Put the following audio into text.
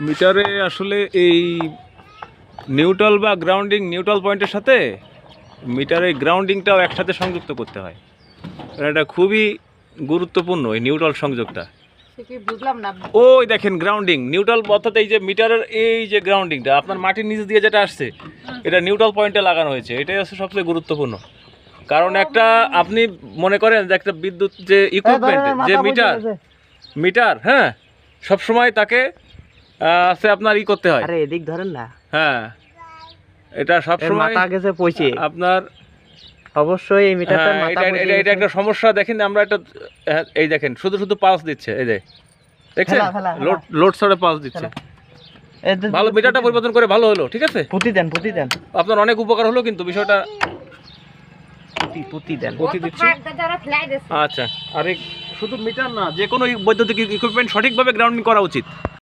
মিটারে আসলে এই নিউট্রাল বা গ্রাউন্ডিং নিউট্রাল পয়েন্টের সাথে মিটারের গ্রাউন্ডিংটাও একসাথে সংযুক্ত করতে হয়। এটা খুবই গুরুত্বপূর্ণ এই নিউট্রাল সংযোগটা। বুঝলাম না। ওই দেখেন গ্রাউন্ডিং নিউট্রাল, অর্থাৎ এই যে মিটারের এই যে গ্রাউন্ডিংটা আপনার মাটির নিচ দিয়ে যেটা আসছে এটা নিউট্রাল পয়েন্টে লাগানো হয়েছে। এটাই হচ্ছে সবচেয়ে গুরুত্বপূর্ণ। কারণ একটা আপনি মনে করেন যে একটা বিদ্যুৎ যে ইকুইপমেন্ট যে মিটার হ্যাঁ, সবসময় তাকে আছে আপনার করতে হয়। আরে এদিক ধরেন না। হ্যাঁ, এটা সবসময় মাথা গেছে পয়সে আপনার অবশ্যই এই মিটারটা মাথা পয়সে। এটা একটা সমস্যা। দেখেন আমরা একটা এই দেখেন শুধু শুধু পালস দিচ্ছে, এই যে দেখছেন লোড ছাড়া পালস দিচ্ছে। ভালো, মিটারটা পরিবর্তন করে ভালো হলো, ঠিক আছে। পুঁতি দেন আপনার অনেক উপকার হলো, কিন্তু বিষয়টা পুঁতি দেন। পুঁতি দিচ্ছি। আচ্ছা, আরে শুধু মিটার না, যে কোনো বৈদ্যুতিক ইকুইপমেন্ট সঠিকভাবে গ্রাউন্ডিং করা উচিত।